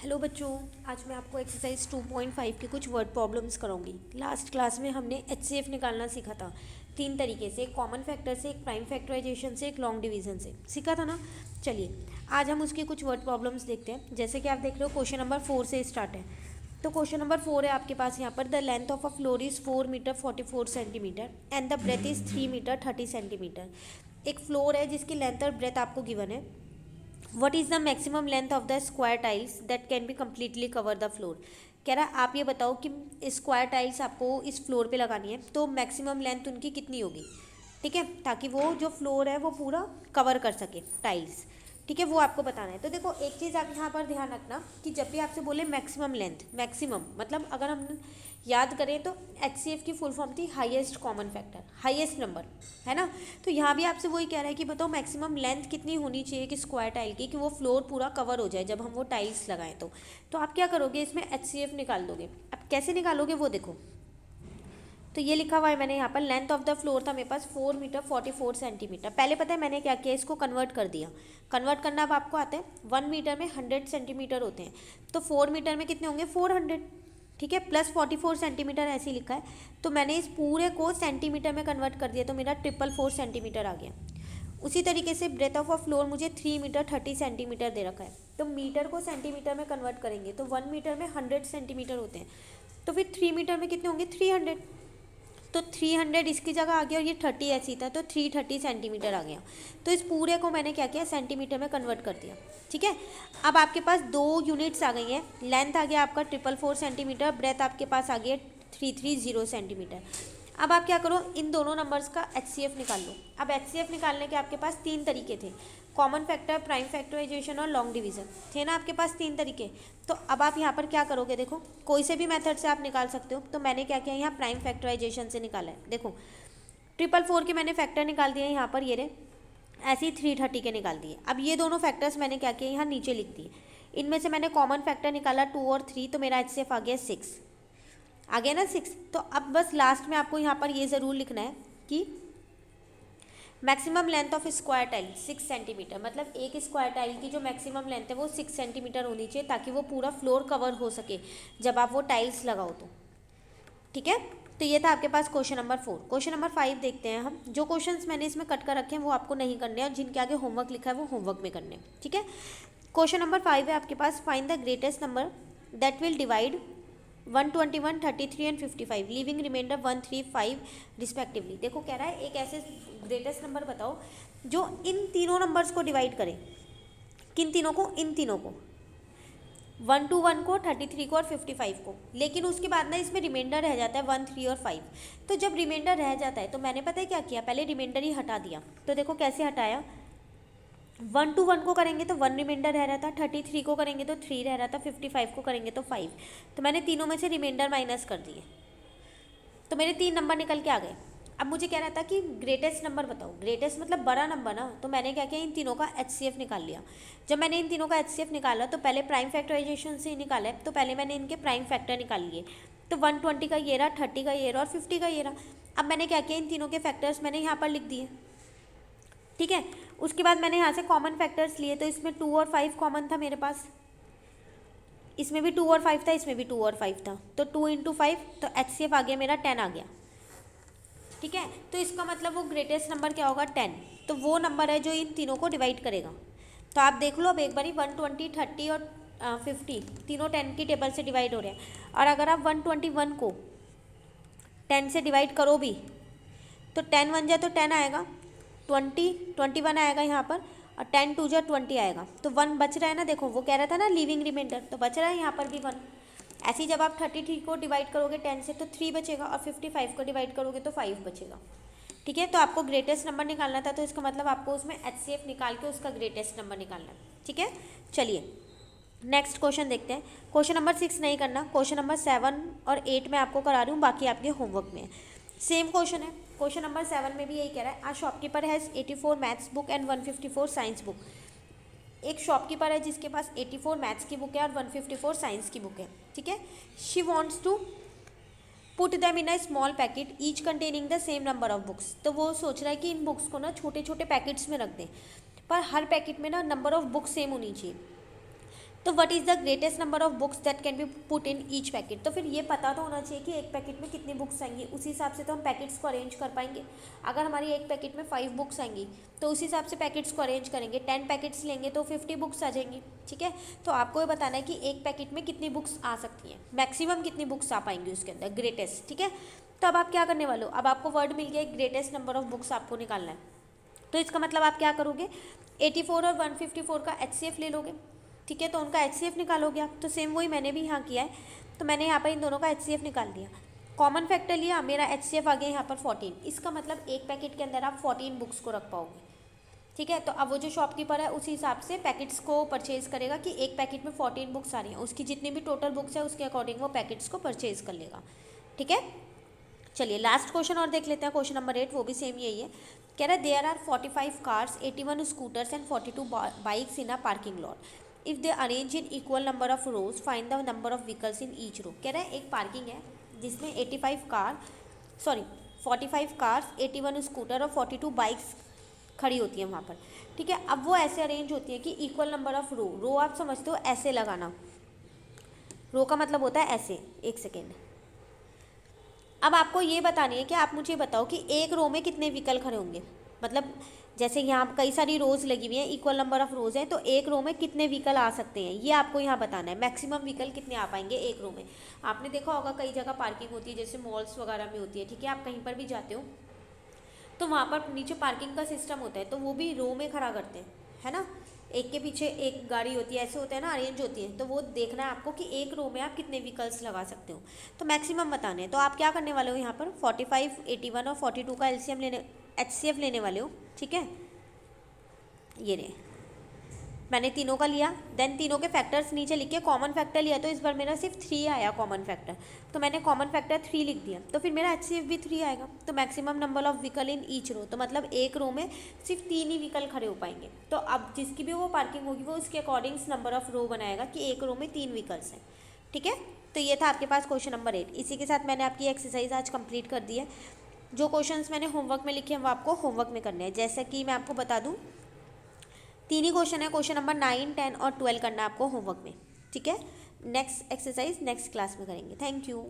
Hello बच्चों, आज मैं आपको एक्सरसाइज 2.5 की कुछ वर्ड प्रॉब्लम्स कराऊंगी। लास्ट क्लास में हमने एचसीएफ निकालना सीखा था तीन तरीके से, एक कॉमन फैक्टर से, एक प्राइम फैक्टराइजेशन से, एक लॉन्ग डिवीजन से सीखा था ना। चलिए आज हम उसकी कुछ वर्ड प्रॉब्लम्स देखते हैं। जैसे कि आप देख रहे हो क्वेश्चन नंबर 4 से स्टार्ट है। तो क्वेश्चन नंबर 4 है आपके पास यहाँ पर, the length of a floor is 4 metre 44 centimetre and the breadth is 3 metre 30 centimetre. एक फ्लोर है जिसकी लेंथ और ब्रेथ आपको गिवन है। What is the maximum length of the square tiles that can be completely cover the floor. कह रहा है आप ये बताओ कि स्क्वायर टाइल्स आपको इस फ्लोर पे लगानी है तो मैक्सिमम लेंथ उनकी कितनी होगी। ठीक है, ताकि वो जो फ्लोर है वो पूरा कवर कर सके टाइल्स। ठीक है, वो आपको बताना है। तो देखो एक चीज़ आप यहाँ पर ध्यान रखना कि जब भी आपसे बोले मैक्सिमम लेंथ, मैक्सिमम मतलब अगर हम याद करें तो एचसीएफ की फुल फॉर्म थी highest common factor, highest number, है ना। तो यहाँ भी आपसे वही कह रहा है कि बताओ मैक्सिमम लेंथ कितनी होनी चाहिए कि स्क्वायर टाइल की, कि वो फ्लोर पूरा कवर हो जाए जब हम वो टाइल्स लगाएं। तो आप क्या करोगे, इसमें एचसीएफ निकाल दोगे। अब कैसे निकालोगे वो देखो। तो ये लिखा हुआ है मैंने यहाँ पर, लेंथ ऑफ द फ्लोर था मेरे पास 4 मीटर 44 सेंटीमीटर। पहले पता है मैंने क्या किया, इसको कन्वर्ट कर दिया। कन्वर्ट करना अब आपको आता है, 1 मीटर में 100 सेंटीमीटर होते हैं, तो 4 मीटर में कितने होंगे 400। ठीक है, प्लस 44 सेंटीमीटर ऐसे ही लिखा है। तो मैंने इस पूरे को सेंटीमीटर में कन्वर्ट कर दिया, तो मेरा 444 सेंटीमीटर आ गया। उसी तरीके से ब्रेथ ऑफ अ फ्लोर मुझे 3 मीटर 30 सेंटीमीटर दे रखा है, तो मीटर को सेंटीमीटर में कन्वर्ट करेंगे तो 1 मीटर में 100 सेंटीमीटर होते हैं, तो फिर 3 मीटर में कितने होंगे 300। तो 300 इसकी जगह आ गया और ये 30 ऐसी था तो 330 सेंटीमीटर आ गया। तो इस पूरे को मैंने क्या किया, सेंटीमीटर में कन्वर्ट कर दिया। ठीक है, अब आपके पास दो यूनिट्स आ गई हैं। लेंथ आ गया आपका 444 सेंटीमीटर, ब्रेथ आपके पास आ गया 330 सेंटीमीटर। अब आप क्या करो, इन दोनों नंबर्स का एचसीएफ निकाल लो। अब एचसीएफ निकालने के आपके पास तीन तरीके थे, कॉमन फैक्टर, प्राइम फैक्टराइजेशन और लॉन्ग डिवीजन थे ना आपके पास तीन तरीके। तो अब आप यहाँ पर क्या करोगे, देखो कोई से भी मेथड से आप निकाल सकते हो। तो मैंने क्या किया, यहाँ प्राइम फैक्टराइजेशन से निकाला है। देखो 444 के मैंने फैक्टर निकाल दिए यहाँ पर, ये रे ऐसे ही 330 के निकाल दिए। अब ये दोनों फैक्टर्स मैंने क्या किया, यहाँ नीचे लिख दिए। इनमें से मैंने कॉमन फैक्टर निकाला 2 और 3, तो मेरा एचसीएफ आ गया 6, आ गया ना 6। तो अब बस लास्ट में आपको यहाँ पर ये ज़रूर लिखना है कि maximum length of square tile 6 centimetre, मतलब एक स्क्वायर टाइल की जो मैक्सिमम लेंथ है वो 6 सेंटीमीटर होनी चाहिए, ताकि वो पूरा फ्लोर कवर हो सके जब आप वो टाइल्स लगाओ तो। ठीक है, तो ये था आपके पास क्वेश्चन नंबर 4। क्वेश्चन नंबर 5 देखते हैं हम। जो क्वेश्चंस मैंने इसमें कट कर रखे हैं वो आपको नहीं करने हैं, और जिनके आगे होमवर्क लिखा है वो होमवर्क में करने हैं। ठीक है, क्वेश्चन नंबर 5 है आपके पास, find the greatest number that will divide 121, 33 and 55, leaving reminder 1, 3, 5 respectively. देखो कह रहा है एक ऐसे ग्रेटेस्ट नंबर बताओ जो इन तीनों नंबर्स को डिवाइड करे। किन तीनों को, इन तीनों को, 121 को, 33 को और 55 को। लेकिन उसके बाद ना इसमें रिमाइंडर रह जाता है 1, 3 और 5। तो जब रिमाइंडर रह जाता है तो मैंने पता है क्या किया, पहले रिमाइंडर ही हटा दिया। तो देखो कैसे हटाया, 121 को करेंगे तो 1 रिमाइंडर रह रहा था, 33 को करेंगे तो 3 रह रहा था, 55 को करेंगे तो 5। तो मैंने तीनों में से रिमाइंडर माइनस कर दिए, तो मेरे 3 नंबर निकल के आ गए। अब मुझे कह रहा था कि ग्रेटेस्ट नंबर बताओ, ग्रेटेस्ट मतलब बड़ा नंबर ना। तो मैंने क्या किया, इन तीनों का एचसीएफ निकाल लिया। जब मैंने इन तीनों का एचसीएफ निकाला तो पहले प्राइम फैक्टराइजेशन से निकाला है, तो पहले मैंने इनके प्राइम फैक्टर निकाल लिए। तो 120 का ये रहा, 30 का ये रहा और 50 का ये रहा। अब मैंने क्या किया, इन तीनों के फैक्टर्स मैंने यहाँ पर लिख दिए। ठीक है, उसके बाद मैंने यहाँ से कॉमन फैक्टर्स लिए, तो इसमें 2 और 5 कॉमन था मेरे पास, इसमें भी 2 और 5 था, इसमें भी 2 और 5 था। तो 2 × 5, तो एचसीएफ आ गया मेरा 10 आ गया। ठीक है, तो इसका मतलब वो ग्रेटेस्ट नंबर क्या होगा 10। तो वो नंबर है जो इन तीनों को डिवाइड करेगा। तो आप देख लो अब एक बारी, 120, 30 और 50 तीनों 10 की टेबल से डिवाइड हो रहे हैं। और अगर आप 121 को 10 से डिवाइड करो भी तो 10 1 जा तो 10 आएगा, 21 आएगा यहाँ पर, और 10 2 जा 20 आएगा। तो 1 बच रहा है ना, देखो वो कह रहा था ना लिविंग रिमाइंडर, तो बच रहा है यहाँ पर भी 1। ऐसे ही जब आप 33 को डिवाइड करोगे 10 से तो 3 बचेगा, और 55 को डिवाइड करोगे तो 5 बचेगा। ठीक है, तो आपको ग्रेटेस्ट नंबर निकालना था, तो इसका मतलब आपको उसमें एचसीएफ निकाल के उसका ग्रेटेस्ट नंबर निकालना है। ठीक है, चलिए नेक्स्ट क्वेश्चन देखते हैं। क्वेश्चन नंबर 6 नहीं करना, क्वेश्चन नंबर 7 और 8 मैं आपको करा रही हूँ, बाकी आपके होमवर्क में है। सेम क्वेश्चन है, क्वेश्चन नंबर 7 में भी यही कह रहा है, a shopkeeper has 84 maths book and 154 science book. एक शॉपकीपर है जिसके पास 84 मैथ्स की बुक है और 154 साइंस की बुक है। ठीक है, she wants to put them in a small packet each containing the same number of books. तो वो सोच रहा है कि इन बुक्स को ना छोटे छोटे पैकेट्स में रख दें, पर हर पैकेट में ना नंबर ऑफ बुक्स सेम होनी चाहिए। तो what is the greatest number of books that can B put in each packet. तो फिर ये पता तो होना चाहिए कि एक पैकेट में कितनी बुक्स आएंगी, उसी हिसाब से तो हम पैकेट्स को अरेंज कर पाएंगे। अगर हमारी एक पैकेट में 5 बुक्स आएंगी तो उस हिसाब से पैकेट्स को अरेंज करेंगे। 10 पैकेट्स लेंगे तो 50 बुक्स आ जाएंगी। ठीक है, तो आपको ये बताना है कि एक पैकेट में कितनी बुक्स आ सकती हैं, मैक्सिमम कितनी बुक्स आ पाएंगी उसके अंदर, ग्रेटेस्ट। ठीक है, तो अब आप क्या करने वाले हो, अब आपको वर्ड मिल गया, ग्रेटेस्ट नंबर ऑफ बुक्स आपको निकालना है। तो इसका मतलब आप क्या करोगे, 84 और 154 का HCF ले लोगे। ठीक है, तो उनका HCF निकालोगे आप। तो सेम वही मैंने भी यहाँ किया है, तो मैंने यहाँ पर इन दोनों का HCF निकाल दिया, कॉमन फैक्टर लिया, मेरा HCF आ गया यहाँ पर 14। इसका मतलब एक पैकेट के अंदर आप 14 बुक्स को रख पाओगे। ठीक है, तो अब वो जो शॉपकीपर है उसी हिसाब से पैकेट्स को परचेज करेगा कि एक पैकेट में 14 बुक्स आ रही हैं, उसकी जितनी भी टोटल बुक्स है उसके अकॉर्डिंग वो पैकेट्स को परचेज कर लेगा। ठीक है, चलिए लास्ट क्वेश्चन और देख लेते हैं, क्वेश्चन नंबर 8, वो भी सेम यही है। कह रहा है there are 45 cars, 81 scooters and 42 bikes in a parking lot. If they arrange in equal number of rows find the number of vehicles in each row. कह रहा है एक पार्किंग है जिसमें 45 कार्स, 81 स्कूटर और 42 बाइक्स खड़ी होती हैं वहाँ पर। ठीक है, अब वो ऐसे अरेंज होती है कि इक्वल नंबर ऑफ रो आप समझते हो ऐसे लगाना, रो का मतलब होता है ऐसे। एक सेकेंड, अब आपको ये बतानी है कि आप मुझे बताओ कि एक रो में कितने व्हीकल खड़े होंगे। मतलब जैसे यहाँ कई सारी रोज़ लगी हुई हैं, इक्वल नंबर ऑफ रोज़ हैं, तो एक रो में कितने व्हीकल आ सकते हैं ये आपको यहाँ बताना है। मैक्सिमम व्हीकल कितने आ पाएंगे एक रो में। आपने देखा होगा कई जगह पार्किंग होती है, जैसे मॉल्स वगैरह में होती है। ठीक है, आप कहीं पर भी जाते हो तो वहाँ पर नीचे पार्किंग का सिस्टम होता है, तो वो भी रो में खड़ा करते हैं, है ना, एक के पीछे एक गाड़ी होती है, ऐसे होता है ना, अरेंज होती है। तो वो देखना है आपको कि एक रो में आप कितने व्हीकल्स लगा सकते हो, तो मैक्सिमम बताने हैं। तो आप क्या करने वाले हो यहाँ पर 45, 81 और 42 का HCF लेने वाले हो। ठीक है, ये रहे, मैंने तीनों का लिया, देन तीनों के फैक्टर्स नीचे लिख के कॉमन फैक्टर लिया, तो इस बार मेरा सिर्फ 3 आया कॉमन फैक्टर, तो मैंने कॉमन फैक्टर 3 लिख दिया, तो फिर मेरा HCF भी 3 आएगा। तो maximum number of vehicle in each row, तो मतलब एक रो में सिर्फ 3 ही व्हीकल खड़े हो पाएंगे। तो अब जिसकी भी वो पार्किंग होगी वो उसके अकॉर्डिंग नंबर ऑफ रो बनाएगा कि एक रो में 3 व्हीकल्स हैं। ठीक है, तो ये था आपके पास क्वेश्चन नंबर 8। इसी के साथ मैंने आपकी एक्सरसाइज आज कंप्लीट कर दी है। जो क्वेश्चंस मैंने होमवर्क में लिखे हैं वो आपको होमवर्क में करने हैं। जैसा कि मैं आपको बता दूं 3 ही क्वेश्चन है, क्वेश्चन नंबर 9, 10 और 12 करना है आपको होमवर्क में। ठीक है, नेक्स्ट एक्सरसाइज नेक्स्ट क्लास में करेंगे। Thank you.